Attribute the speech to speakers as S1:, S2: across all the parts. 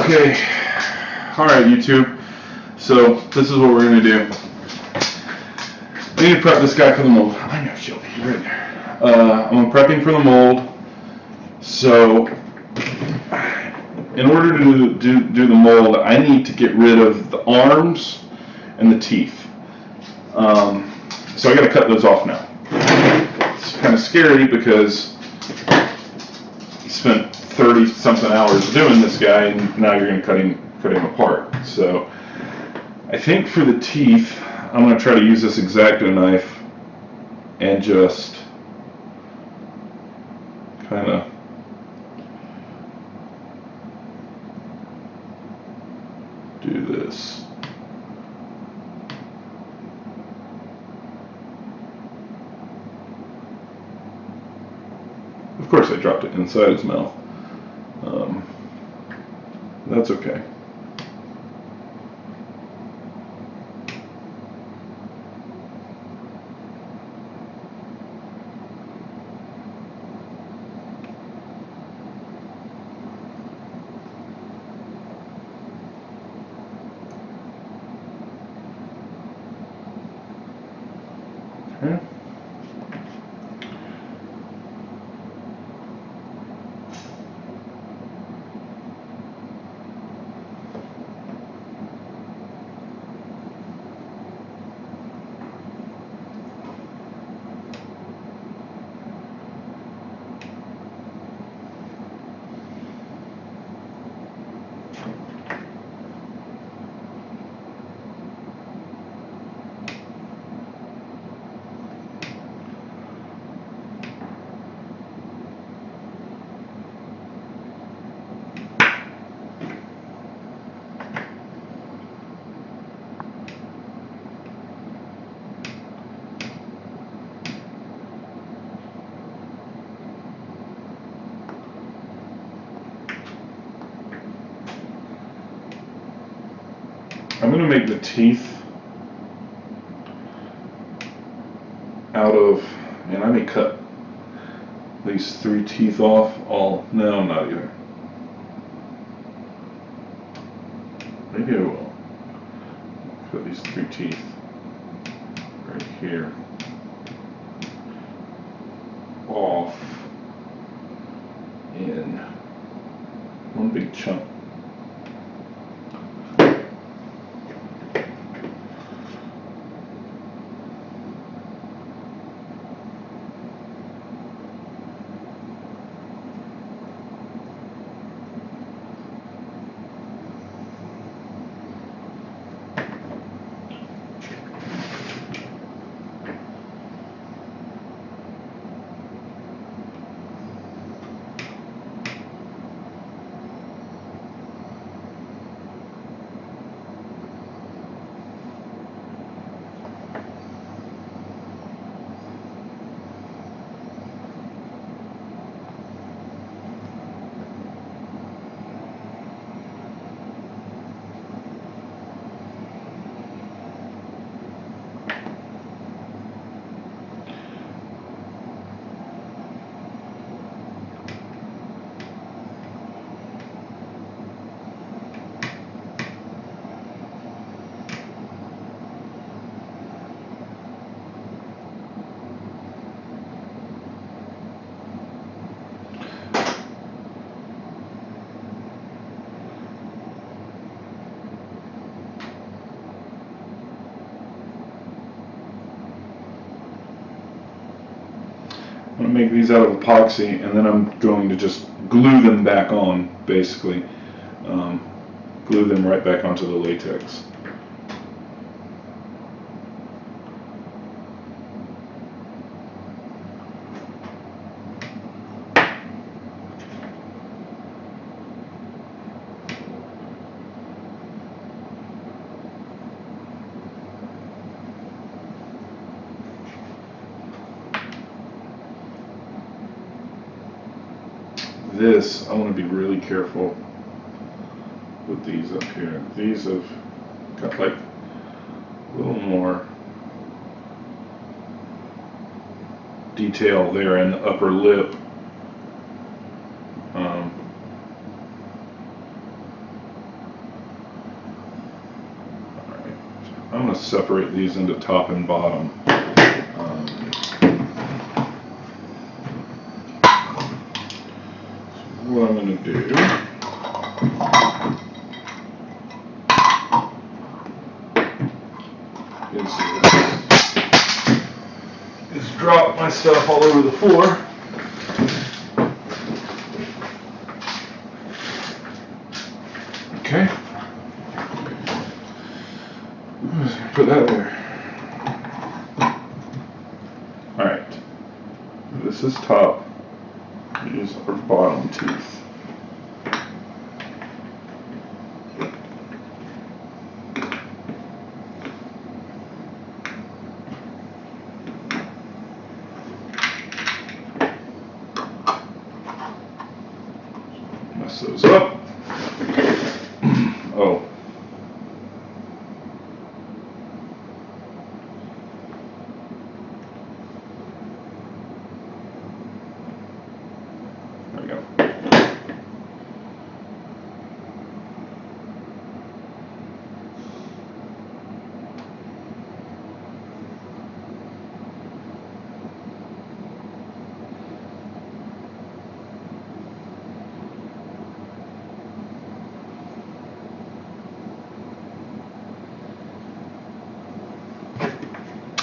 S1: Okay, alright YouTube, so this is what we're going to do. We need to prep this guy for the mold. I know, Shelby, you're right there. I'm prepping for the mold, so in order to do the mold, I need to get rid of the arms and the teeth. So I got to cut those off now. It's kind of scary because you spent 30 something hours doing this guy, and now you're going to cut him apart. So I think for the teeth, I'm going to try to use this X-Acto knife and just kind of do this. Of course I dropped it inside his mouth. That's okay. Okay. I'm going to make the teeth out of, and I may cut these 3 teeth off. No, not either. Maybe I will. Cut these 3 teeth right here off in one big chunk. I'm going to make these out of epoxy, and then I'm going to just glue them back on, basically. Glue them right back onto the latex. This, I want to be really careful with these up here. These have got like a little more detail there in the upper lip. separate these into top and bottom. So what I'm going to do is drop my stuff all over the floor. Okay. I'm just going to put that there. Alright. This is top. These are bottom teeth. Mess those up. Oh. There we go.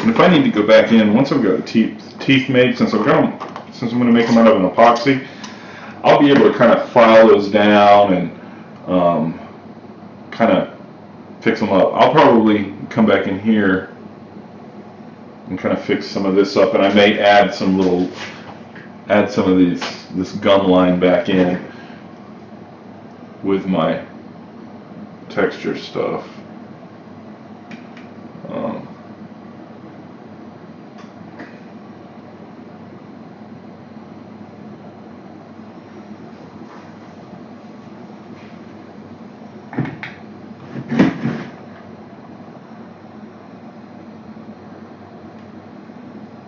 S1: And if I need to go back in, once I've got the teeth made, since I'm going to make them out of an epoxy, I'll be able to kind of file those down and kind of fix them up. I'll probably come back in here and kind of fix some of this up, and I may add some of this gum line back in with my texture stuff.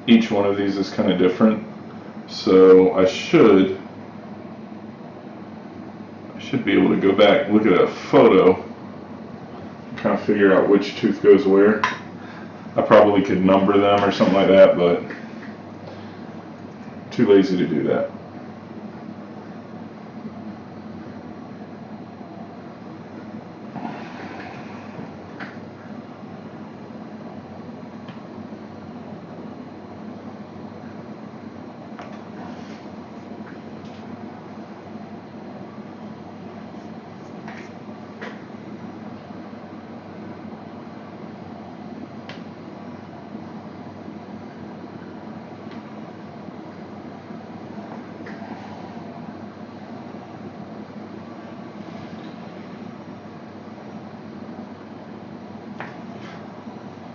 S1: Each one of these is kind of different, so I should be able to go back, look at a photo, and kind of figure out which tooth goes where. I probably could number them or something like that, but too lazy to do that.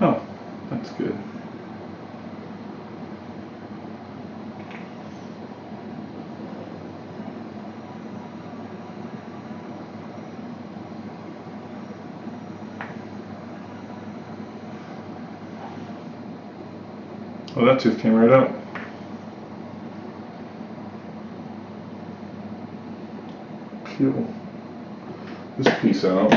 S1: Oh, that's good. Oh, that tooth came right out. Peel this piece out.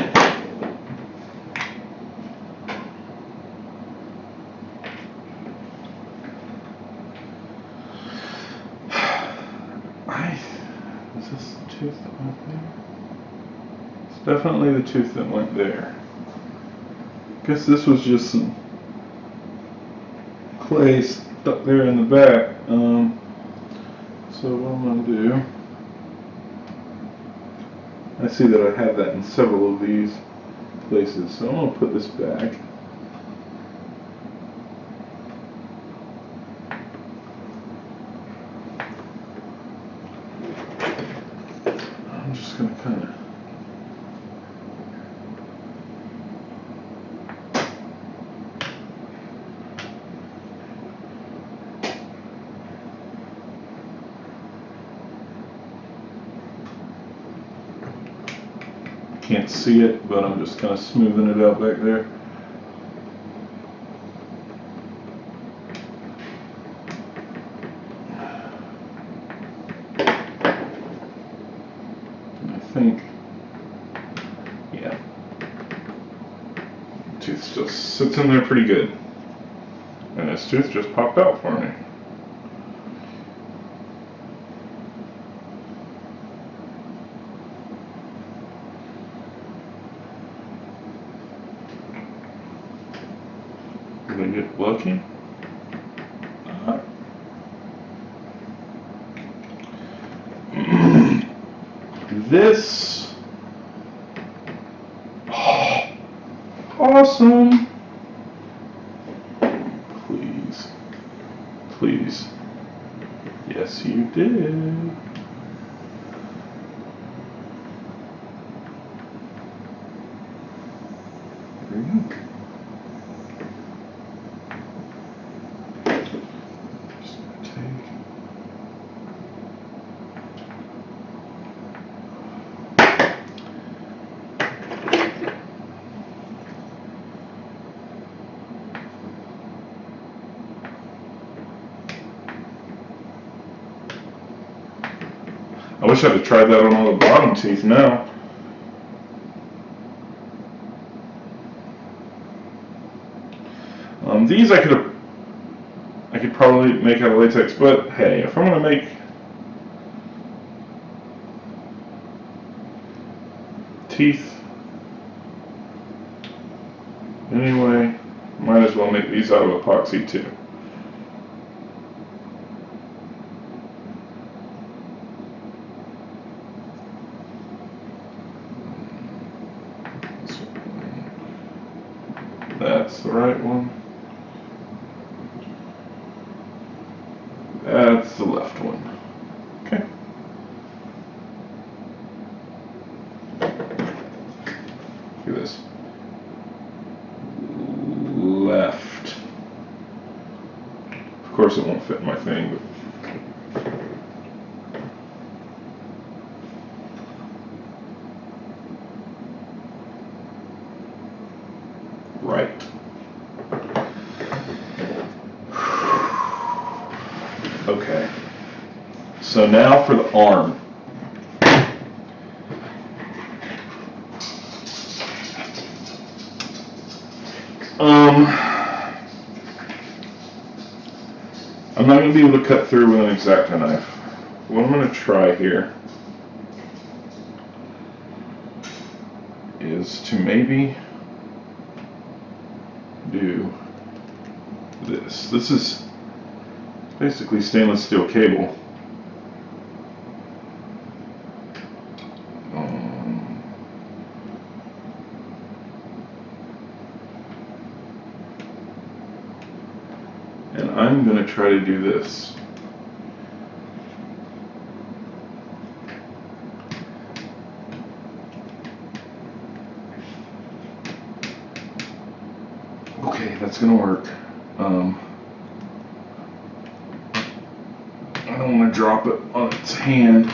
S1: Is this the tooth that went there? It's definitely the tooth that went there. Guess this was just some clay stuck there in the back. So what I'm going to do, I see that I have that in several of these places, so I'm going to put this back. I'm just going to kind of can't see it, but I'm just kind of smoothing it out back there. And I think, yeah, the tooth's still sits in there pretty good. And this tooth just popped out for me. Did I get lucky? This, oh, awesome. Please, please. Yes, you did. There you go. Just gonna take. I wish I'd have tried that on all the bottom teeth now. These I could probably make out of latex, but hey, if I'm gonna make teeth anyway, might as well make these out of epoxy too. That's the right one. That's the left one. Okay. Look at this. Left. Of course it won't fit my thing, but right. Okay. So now for the arm. I'm not going to be able to cut through with an X-Acto knife. What I'm going to try here is to maybe do this. This is basically stainless steel cable. And I'm going to try to do this. Okay, that's going to work. I don't want to drop it on its hand.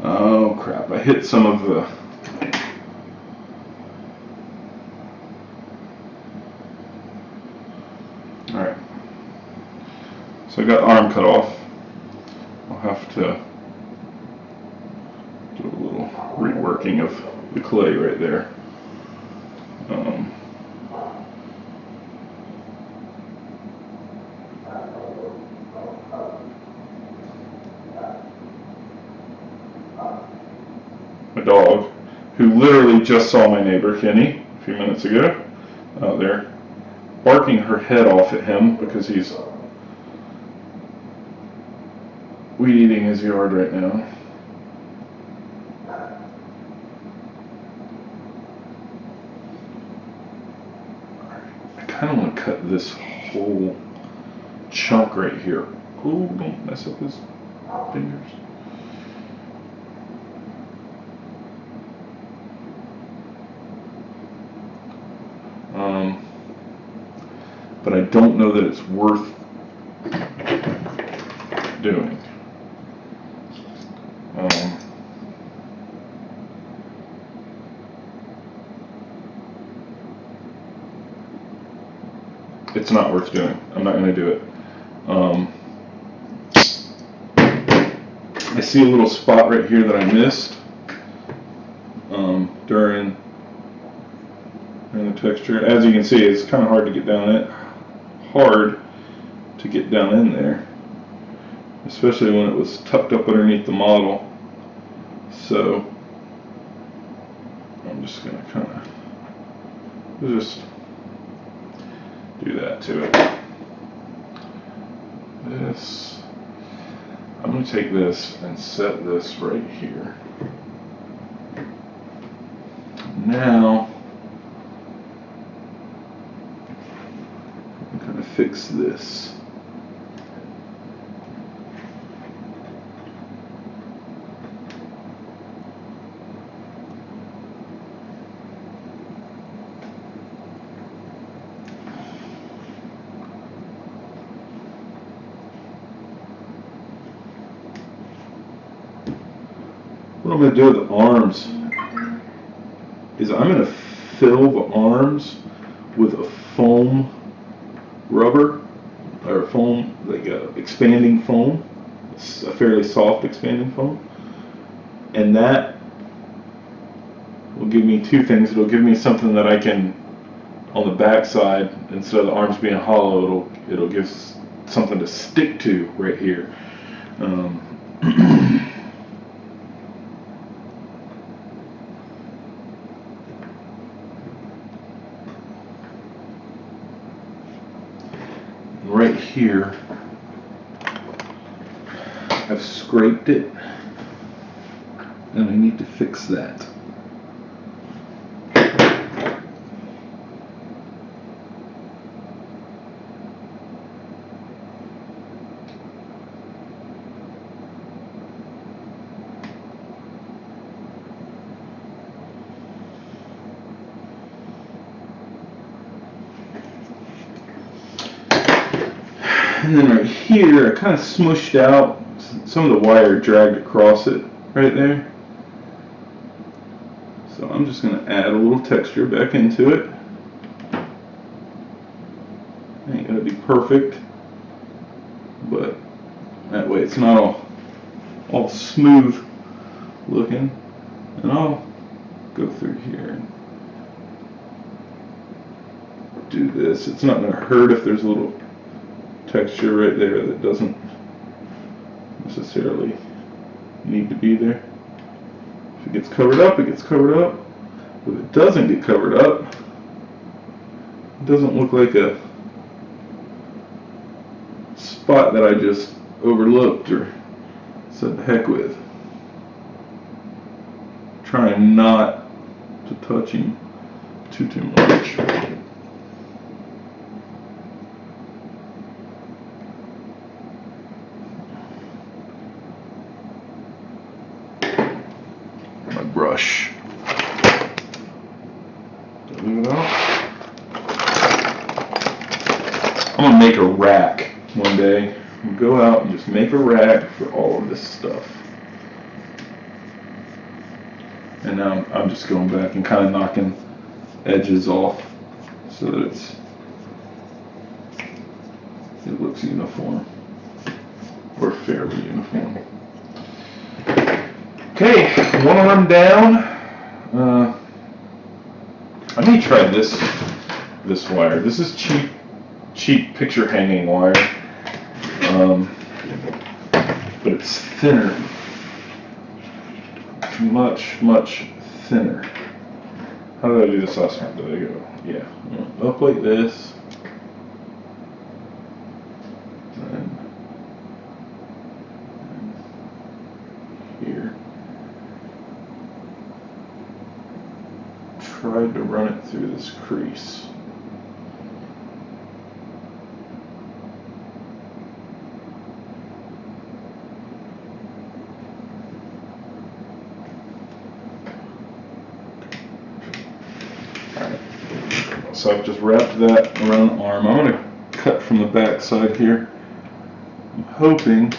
S1: Oh crap, I hit some of the... Alright. So I got arm cut off. I'll have to do a little reworking of the clay right there. My dog, who literally just saw my neighbor Kenny a few minutes ago out there, barking her head off at him because he's weed eating his yard right now. I kind of want to cut this whole chunk right here. Ooh, don't mess up his fingers. But I don't know that it's worth doing. It's not worth doing. I'm not going to do it. see a little spot right here that I missed during the texture. As you can see, it's kind of hard to get down in there, especially when it was tucked up underneath the model. So I'm just going to kind of just do that to it. I'm going to take this and set this right here. Now I'm going to fix this. What I'm going to do with the arms is I'm going to fill the arms with a foam rubber, or foam, like a expanding foam. It's a fairly soft expanding foam. And that will give me two things. It'll give me something that I can, on the back side, instead of the arms being hollow, it'll give something to stick to right here. Right here, I've scraped it, and I need to fix that. And then right here, I kind of smushed out some of the wire, dragged across it right there. So I'm just going to add a little texture back into it. Ain't going to be perfect, but that way it's not all smooth looking. And I'll go through here and do this. It's not going to hurt if there's a little texture right there that doesn't necessarily need to be there. If it gets covered up, it gets covered up. If it doesn't get covered up, it doesn't look like a spot that I just overlooked or said the heck with. Trying not to touch him too much. Brush. Leave it out. I'm gonna make a rack one day. We'll go out and just make a rack for all of this stuff. And now I'm just going back and kind of knocking edges off so that it looks uniform, or fairly uniform. Okay, one arm down. I may try this wire. This is cheap picture hanging wire, but it's thinner, much thinner. How did I do this last time? Did I go? Yeah, up like this. Tried to run it through this crease. Alright, so I've just wrapped that around the arm. I'm going to cut from the back side here. I'm hoping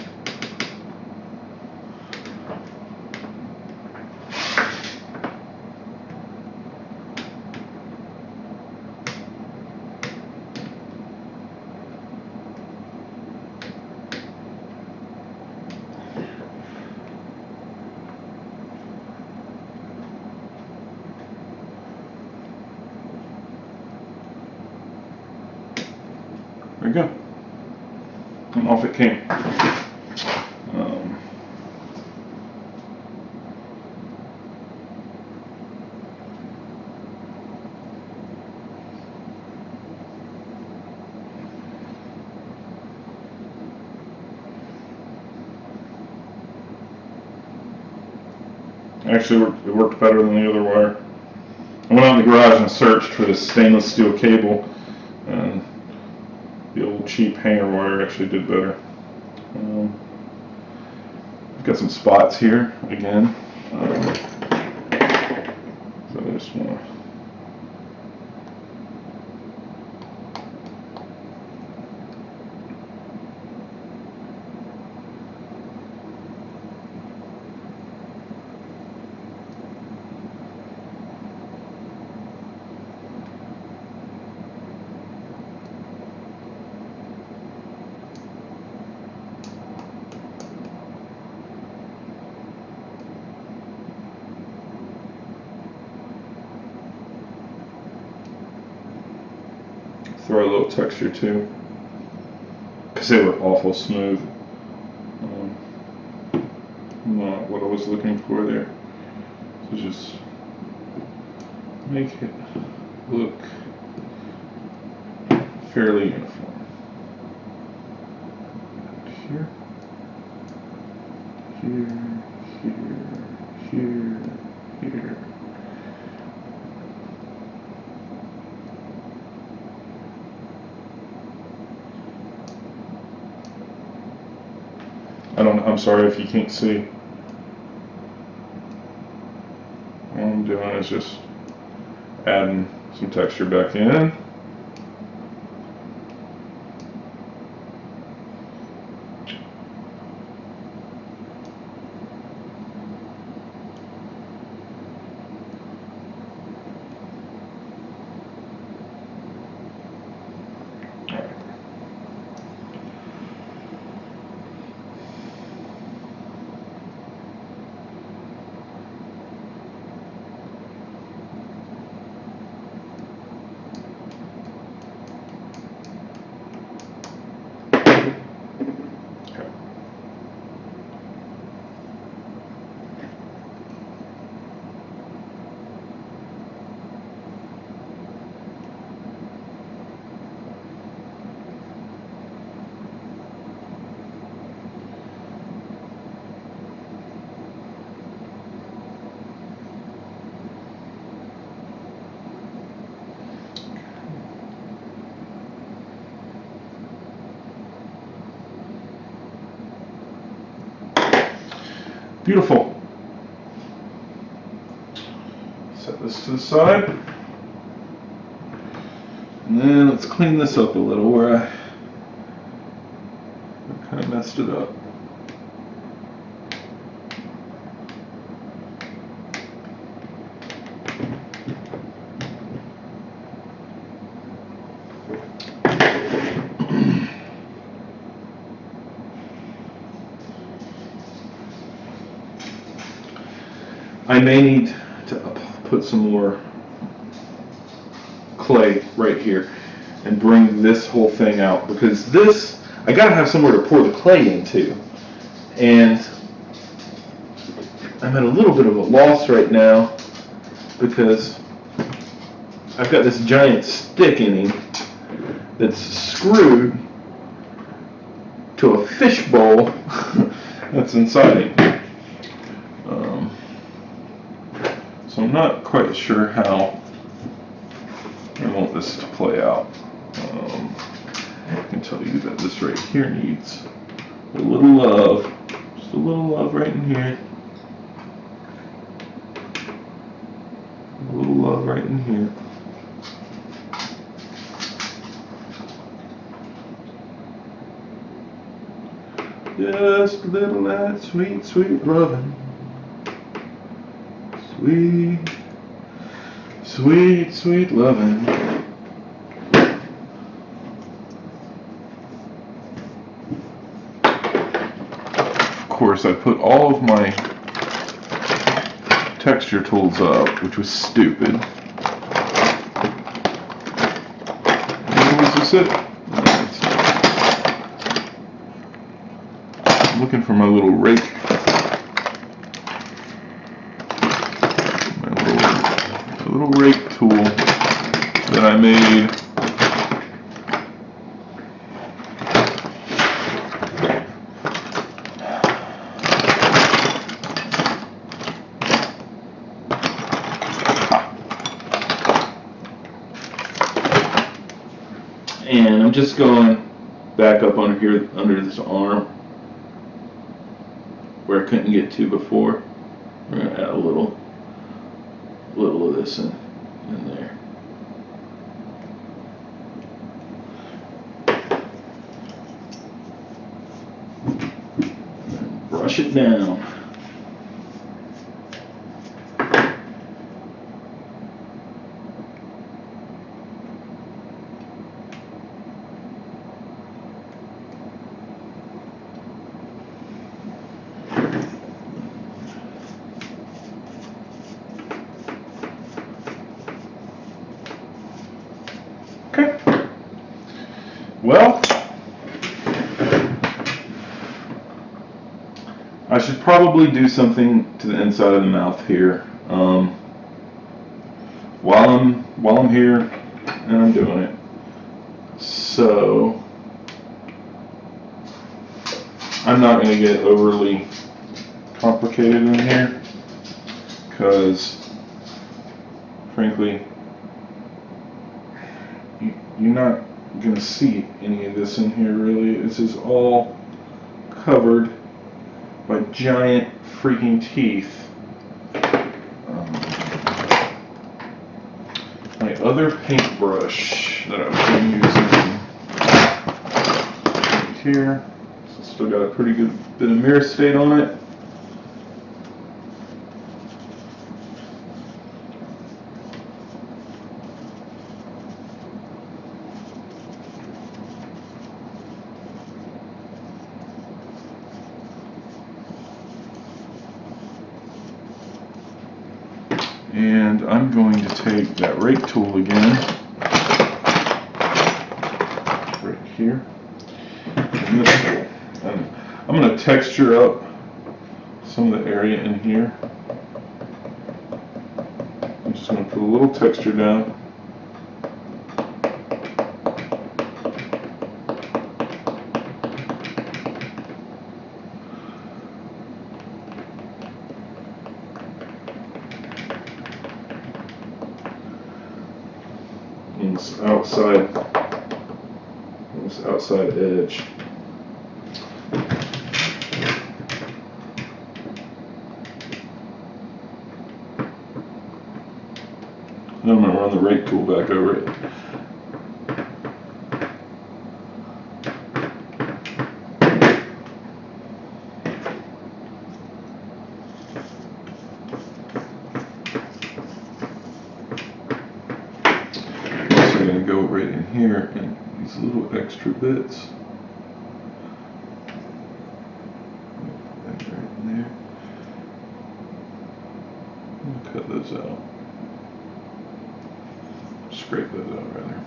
S1: we go. And off it came. Actually, it worked better than the other wire. I went out in the garage and searched for this stainless steel cable, and the old cheap hanger wire actually did better. I've got some spots here again, so I just want to throw a little texture too, because they were awful smooth. Not what I was looking for there. So just make it look fairly uniform. Here, here, here, here. I'm sorry if you can't see. All I'm doing is just adding some texture back in. Beautiful. Set this to the side. And then let's clean this up a little where I kind of messed it up. I may need to put some more clay right here and bring this whole thing out, because this, I gotta have somewhere to pour the clay into, and I'm at a little bit of a loss right now because I've got this giant stick in him that's screwed to a fish bowl that's inside him. So I'm not quite sure how I want this to play out. I can tell you that this right here needs a little love. Just a little love right in here. A little love right in here. Just a little of that sweet, sweet loving. Sweet, sweet, sweet loving. Of course, I put all of my texture tools up, which was stupid. Was this it? No, it's not. looking for my little rake. My little rake tool that I made. And I'm just going back up under here, under this arm, where I couldn't get to before. We're going to add a little of this in there. And brush it down. Okay. Well, I should probably do something to the inside of the mouth here. While I'm here and I'm doing it. So I'm not going to get overly complicated in here, because frankly, you're not going to see any of this in here really. This is all covered by giant freaking teeth. My other paintbrush that I've been using right here, so still got a pretty good bit of mirror stain on it. And I'm going to take that rake tool again, right here, and this tool. And I'm going to texture up some of the area in here. I'm just going to put a little texture down. This outside edge. Then I'm going to run the rake tool back over it. Go right in here and these little extra bits. Right in there. And cut those out. Scrape those out rather.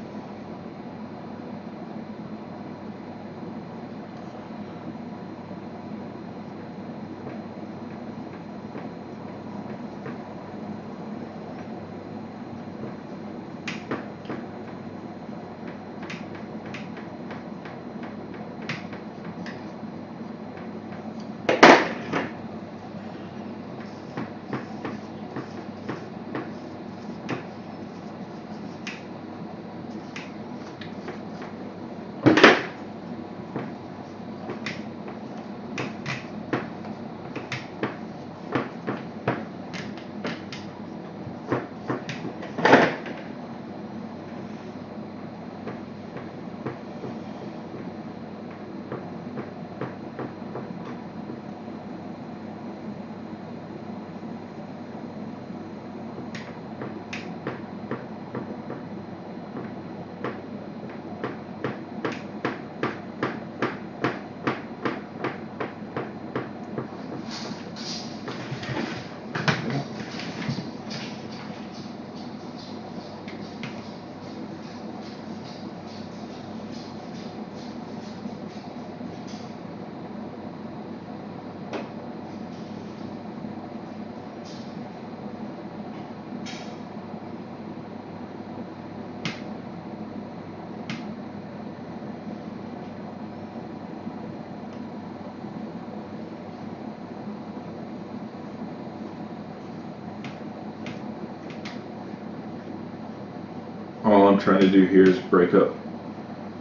S1: I'm trying to do here is break up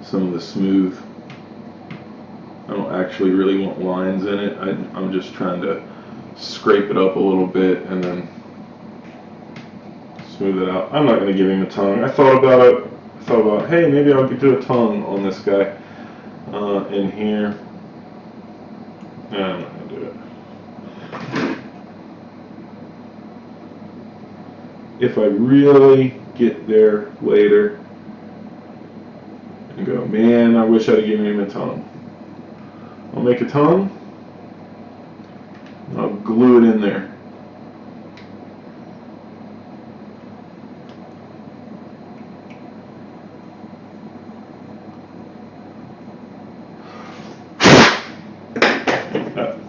S1: some of the smooth. I don't actually really want lines in it. I'm just trying to scrape it up a little bit and then smooth it out. I'm not going to give him a tongue. I thought about it. I thought about, hey, maybe I'll do a tongue on this guy in here. No, I'm not going to do it. If I really get there later and go, man, I wish I'd have given him a tongue, I'll make a tongue and I'll glue it in there.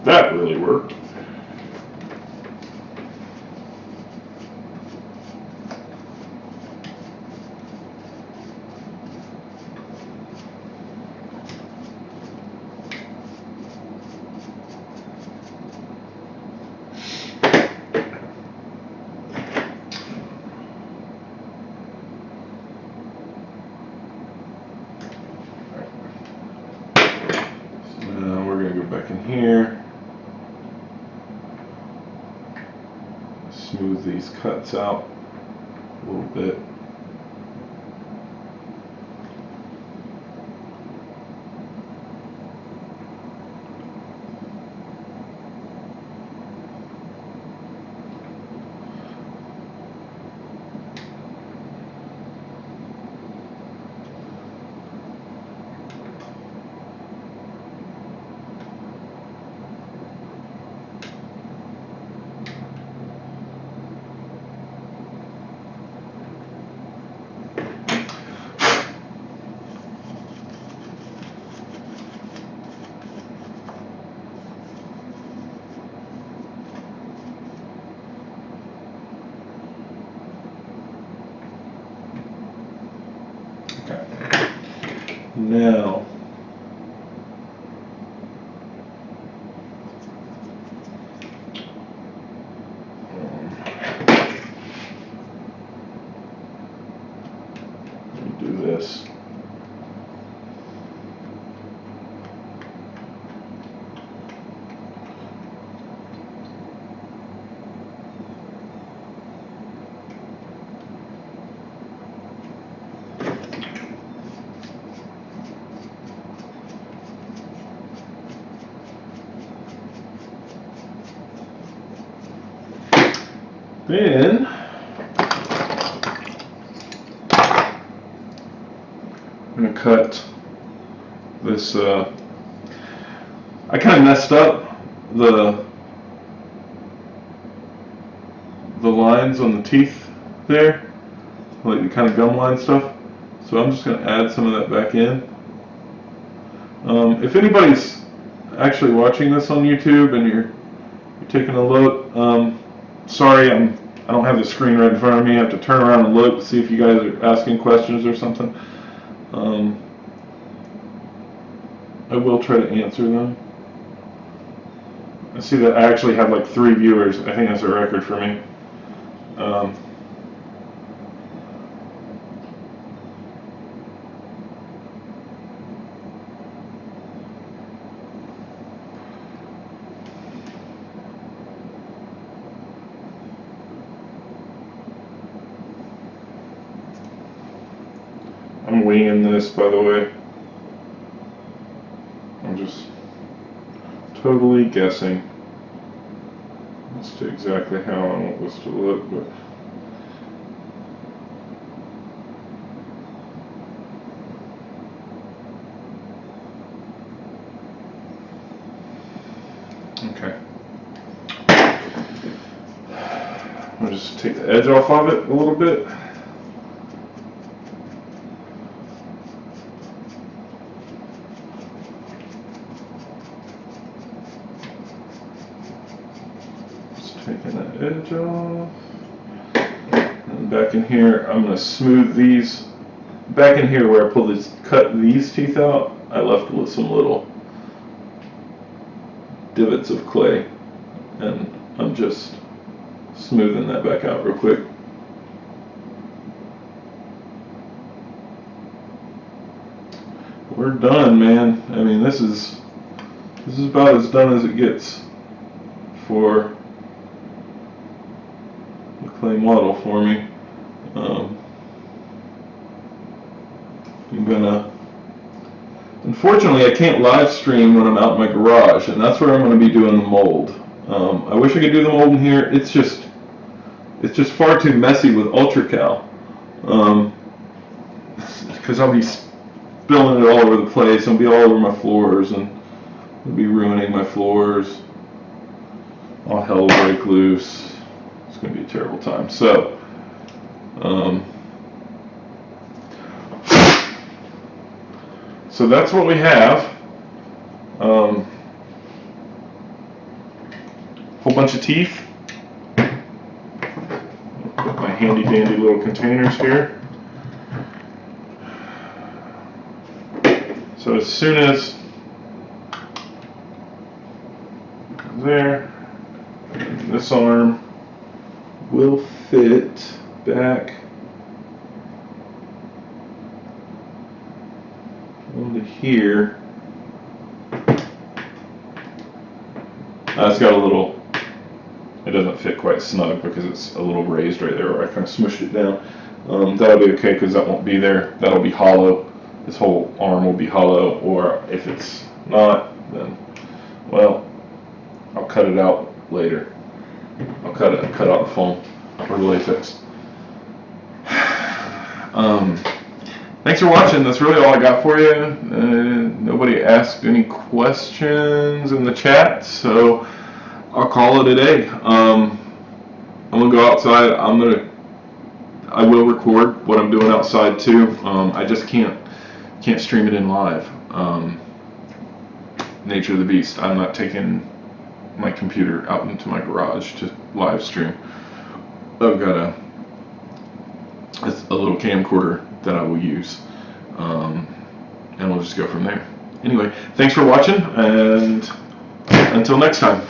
S1: That really worked. Back in here, smooth these cuts out a little bit. Now, let me do this. Then I'm going to cut this. I kind of messed up the lines on the teeth there, like the kind of gum line stuff. So I'm just going to add some of that back in. If anybody's actually watching this on YouTube and you're taking a look, sorry, I don't have the screen right in front of me. I have to turn around and look to see if you guys are asking questions or something. I will try to answer them. I see that I actually have like 3 viewers. I think that's a record for me. I'm winging this, by the way. I'm just totally guessing as to exactly how I want this to look, but okay. I'll just take the edge off of it a little bit. Taking that edge off. And back in here, I'm going to smooth these. Back in here where I pulled these, cut these teeth out, I left with some little divots of clay. And I'm just smoothing that back out real quick. we're done, man. I mean, this is about as done as it gets for the clay model for me. I'm gonna, unfortunately, I can't live stream when I'm out in my garage, and that's where I'm going to be doing the mold. I wish I could do the mold in here. It's just far too messy with UltraCal. Because I'll be spilling it all over the place. It'll be all over my floors, and it'll be ruining my floors. All hell will break loose. It's going to be a terrible time. So, so that's what we have. Whole bunch of teeth. Put my handy dandy little containers here. So as soon as there, this arm will fit back into here. It's got a little, it doesn't fit quite snug because it's a little raised right there where I kind of smushed it down. That'll be okay because that won't be there. That'll be hollow. This whole arm will be hollow, or if it's not, then, well, I'll cut it out later. I'll cut out the foam or the latex. Thanks for watching. That's really all I got for you. Nobody asked any questions in the chat, so I'll call it a day. I'm gonna go outside. I will record what I'm doing outside too. I just can't stream it in live. Nature of the beast. I'm not taking my computer out into my garage to live stream. I've got a little camcorder that I will use, and we'll just go from there. Anyway, thanks for watching, and until next time.